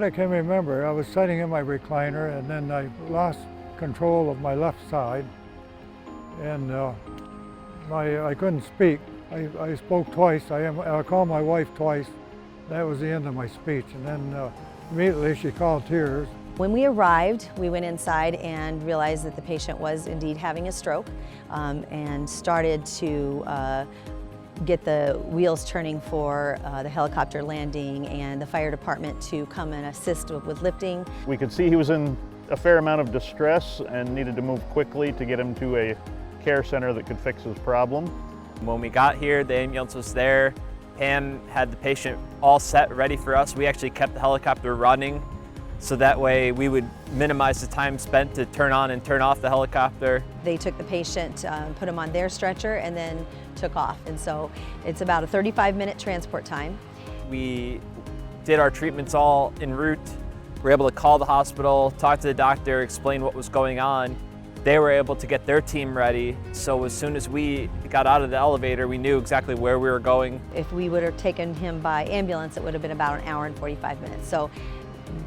I can remember, I was sitting in my recliner and then I lost control of my left side and I couldn't speak. I spoke twice. I called my wife twice. That was the end of my speech. And then immediately she called tears. When we arrived, we went inside and realized that the patient was indeed having a stroke and started to get the wheels turning for the helicopter landing and the fire department to come and assist with lifting. We could see he was in a fair amount of distress and needed to move quickly to get him to a care center that could fix his problem. When we got here, the ambulance was there. Pam had the patient all set, ready for us. We actually kept the helicopter running so that way we would minimize the time spent to turn on and turn off the helicopter. They took the patient, put him on their stretcher, and then took off. And so it's about a 35-minute transport time. We did our treatments all en route. We were able to call the hospital, talk to the doctor, explain what was going on. They were able to get their team ready, so as soon as we got out of the elevator, we knew exactly where we were going. If we would have taken him by ambulance, it would have been about an hour and 45 minutes. So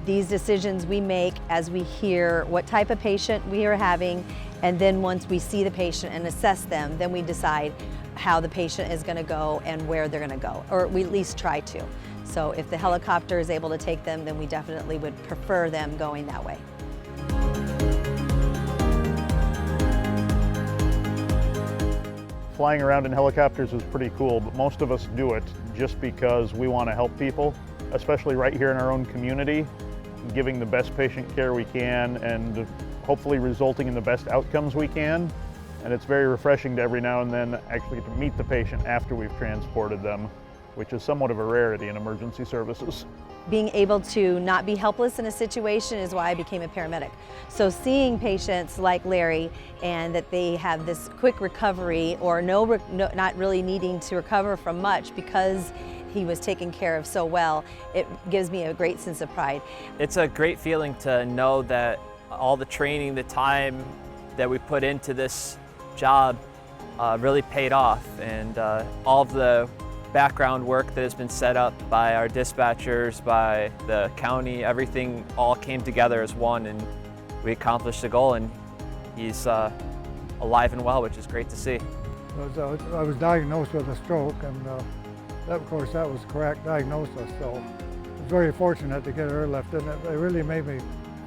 these decisions we make as we hear what type of patient we are having, and then once we see the patient and assess them, then we decide how the patient is going to go and where they're going to go, or we at least try to. So if the helicopter is able to take them, then we definitely would prefer them going that way. Flying around in helicopters is pretty cool, but most of us do it just because we want to help people, especially right here in our own community, giving the best patient care we can and hopefully resulting in the best outcomes we can. And it's very refreshing to every now and then actually get to meet the patient after we've transported them, which is somewhat of a rarity in emergency services. Being able to not be helpless in a situation is why I became a paramedic. So seeing patients like Larry and that they have this quick recovery or not really needing to recover from much because he was taken care of so well, it gives me a great sense of pride. It's a great feeling to know that all the training, the time that we put into this job really paid off, and all of the background work that has been set up by our dispatchers, by the county, everything all came together as one, and we accomplished the goal, and he's alive and well, which is great to see. I was diagnosed with a stroke, and of course that was the correct diagnosis, so I was very fortunate to get airlifted, and it really made me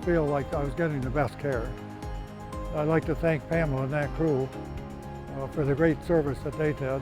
feel like I was getting the best care. I'd like to thank Pamela and that crew for the great service that they did.